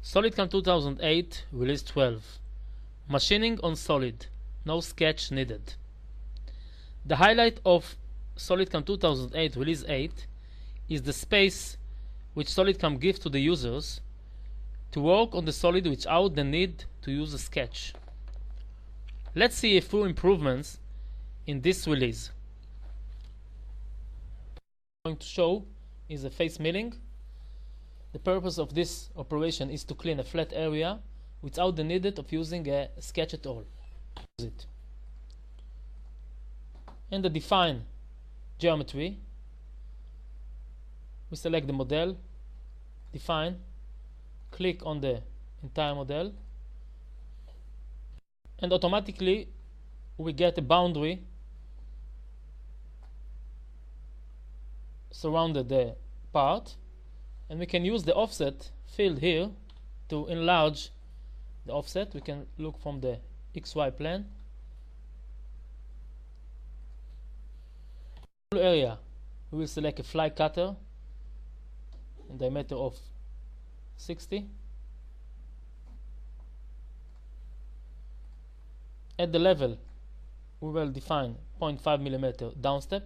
SolidCAM 2008 Release 12. Machining on solid. No sketch needed. The highlight of SolidCAM 2008 Release 8 is the space which SolidCAM gives to the users to work on the solid without the need to use a sketch. Let's see a few improvements in this release. What I'm going to show is a face milling. The purpose of this operation is to clean a flat area without the need of using a sketch at all. In the define geometry, we select the model, define, click on the entire model, and automatically we get a boundary surrounded the part, and we can use the offset field here to enlarge the offset. We can look from the XY plane. Area, we will select a fly cutter in diameter of 60. At the level, we will define 0.5 mm downstep.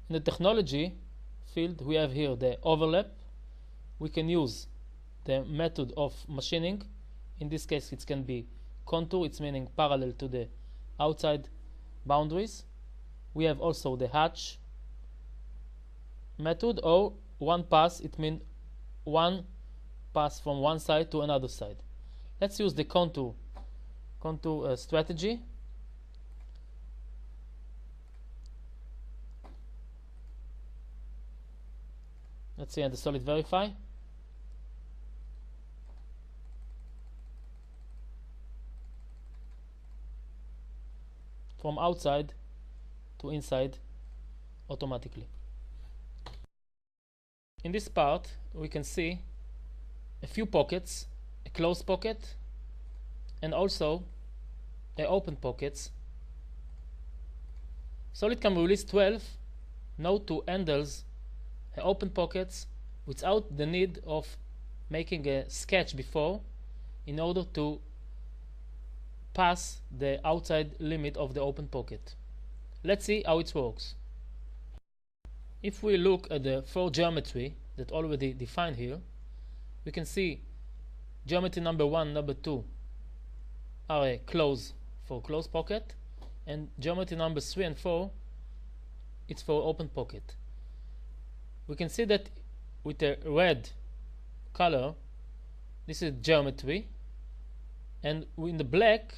In the technology field, we have here the overlap. We can use the method of machining. In this case, it can be contour, it's meaning parallel to the outside boundaries. We have also the hatch method, or one pass, it means one pass from one side to another side. Let's use the contour strategy. Let's see, and the solid verify. From outside to inside automatically. In this part, we can see a few pockets, a closed pocket and also a open pockets. SolidCAM Release 12 now to handles open pockets without the need of making a sketch before in order to pass the outside limit of the open pocket. Let's see how it works. If we look at the four geometry that already defined here, we can see geometry number 1, number 2 are a close for closed pocket, and geometry number 3 and 4 it's for open pocket. We can see that with a red color, this is geometry, and in the black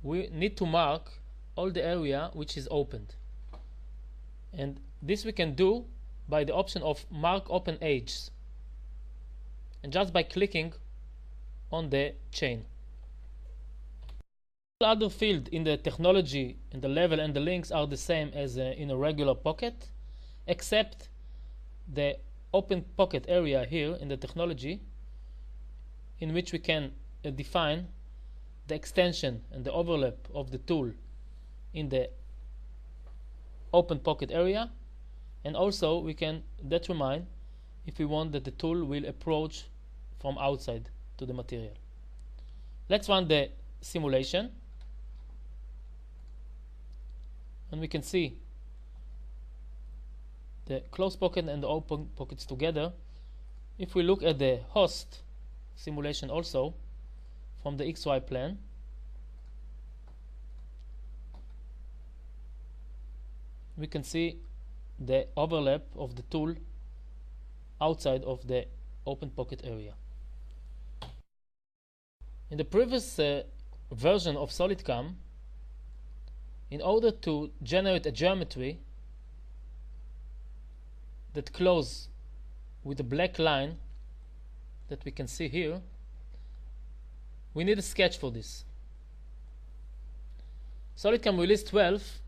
we need to mark all the area which is opened, and this we can do by the option of mark open edges, and just by clicking on the chain. All other fields in the technology and the level and the links are the same as in a regular pocket, except the open pocket area here in the technology, in which we can define the extension and the overlap of the tool in the open pocket area, and also we can determine if we want that the tool will approach from outside to the material. Let's run the simulation, and we can see the closed pocket and the open pockets together. If we look at the host simulation also from the XY plane, we can see the overlap of the tool outside of the open pocket area. In the previous version of SolidCAM, in order to generate a geometry that close with a black line that we can see here, we need a sketch for this. SolidCAM Release 12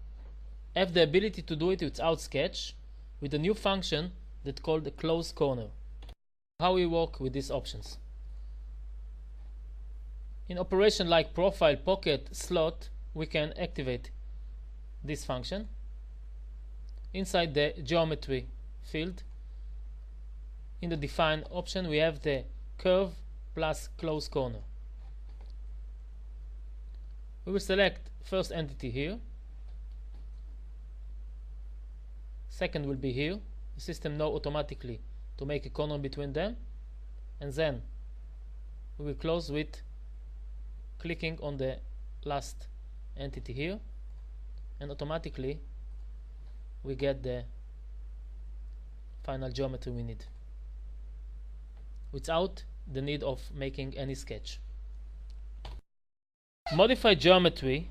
have the ability to do it without sketch with a new function that's called the close corner. How we work with these options. In operation like profile, pocket, slot, we can activate this function. Inside the geometry field, in the define option we have the curve plus close corner. We will select first entity here, second will be here. The system knows automatically to make a corner between them, and then we will close with clicking on the last entity here, and automatically we get the final geometry we need without the need of making any sketch. Modify geometry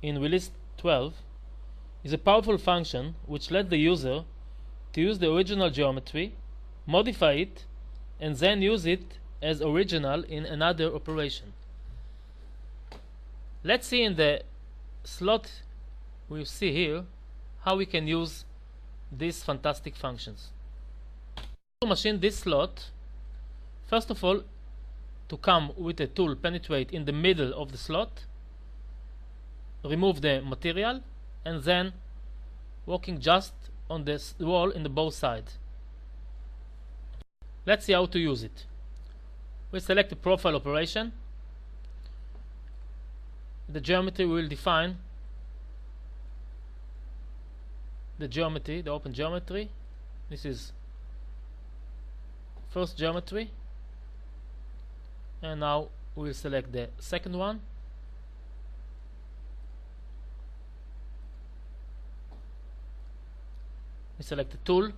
in release 12 is a powerful function which lets the user to use the original geometry, modify it, and then use it as original in another operation. Let's see in the slot we see here how we can use these fantastic functions. To machine this slot, first of all, to come with a tool penetrate in the middle of the slot, remove the material, and then working just on the wall in the both sides. Let's see how to use it. We select the profile operation. The geometry we will define the geometry, the open geometry. This is first geometry, and now we will select the second one. We select the tool,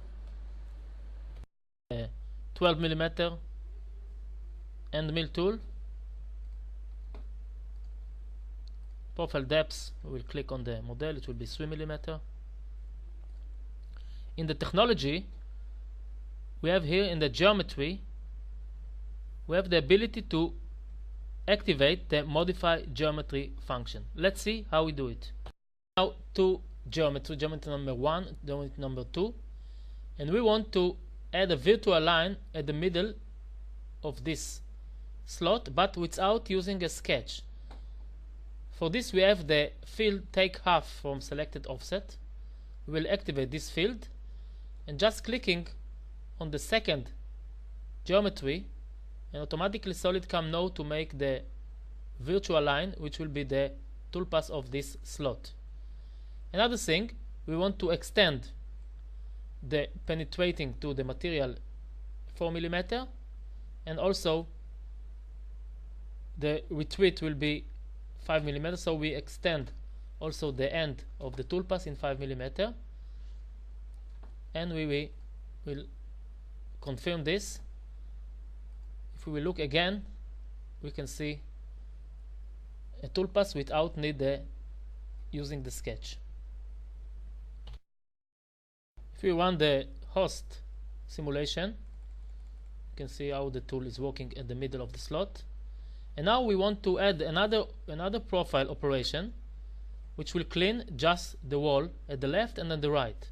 12mm end mill tool. Profile depth, we will click on the model, it will be 3mm. In the technology, we have here in the geometry, we have the ability to activate the modify geometry function. Let's see how we do it. Now to geometry number 1, geometry number 2, and we want to add a virtual line at the middle of this slot, but without using a sketch. For this we have the field take half from selected offset. We will activate this field, and just clicking on the second geometry, and automatically SolidCAM knows to make the virtual line, which will be the toolpath of this slot. Another thing, we want to extend the penetrating to the material 4mm, and also the retreat will be 5mm, so we extend also the end of the toolpath in 5mm, and we will confirm this. If we will look again, we can see a toolpath without need using the sketch. If we run the host simulation, you can see how the tool is working at the middle of the slot. And now we want to add another profile operation, which will clean just the wall at the left and on the right.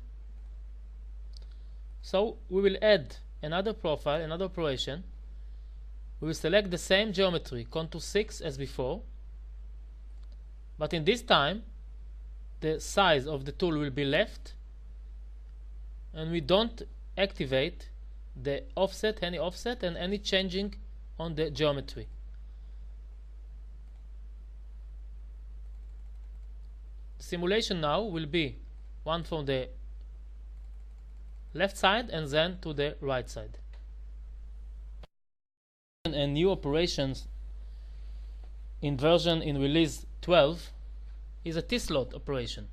So we will add another profile, another operation. We will select the same geometry, contour 6 as before, but in this time the size of the tool will be left, and we don't activate the offset, any offset, and any changing on the geometry. The simulation now will be one from the left side and then to the right side. And new operations in release 12 is a T-slot operation.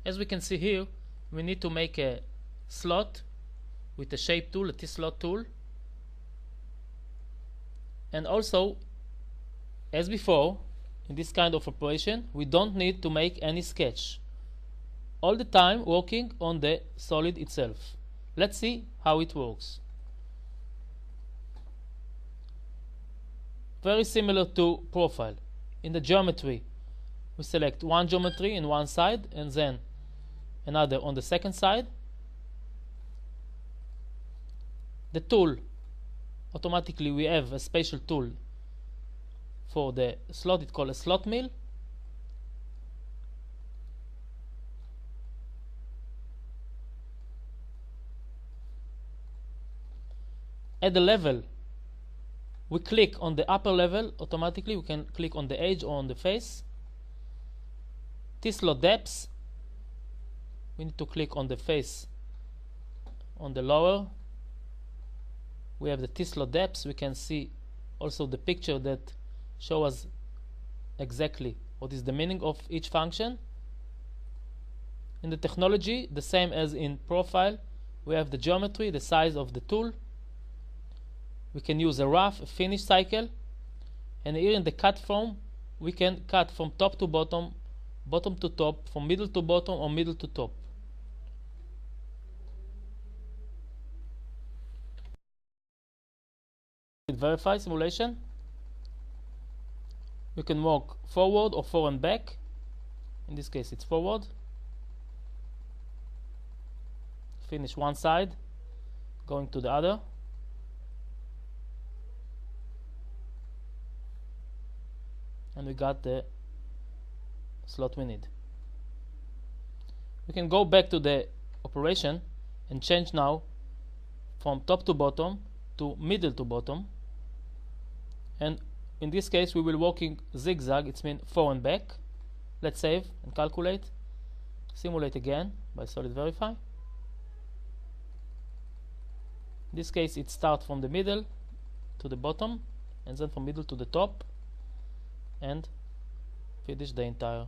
As we can see here, we need to make a slot with a shape tool, a T-slot tool, and also, as before, in this kind of operation we don't need to make any sketch, all the time working on the solid itself. Let's see how it works. Very similar to profile. In the geometry we select one geometry in one side and then another on the second side. The tool, automatically we have a special tool for the slot, it's called a slot mill. at the level we click on the upper level, automatically we can click on the edge or on the face. T-slot depths, we need to click on the face on the lower. We have the T-slot depths. We can see also the picture that shows us exactly what is the meaning of each function. In the technology, the same as in profile, we have the geometry, the size of the tool. We can use a rough, a finish cycle, and here in the cut from, we can cut from top to bottom, bottom to top, from middle to bottom, or middle to top. With verify simulation, we can walk forward or forward and back. In this case, it's forward. Finish one side, going to the other. And we got the slot we need. We can go back to the operation and change now from top to bottom to middle to bottom. And in this case, we will walking zigzag. It's mean forward and back. Let's save and calculate. Simulate again by solid verify. In this case, it starts from the middle to the bottom, and then from middle to the top, and finish the entire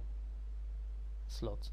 slot.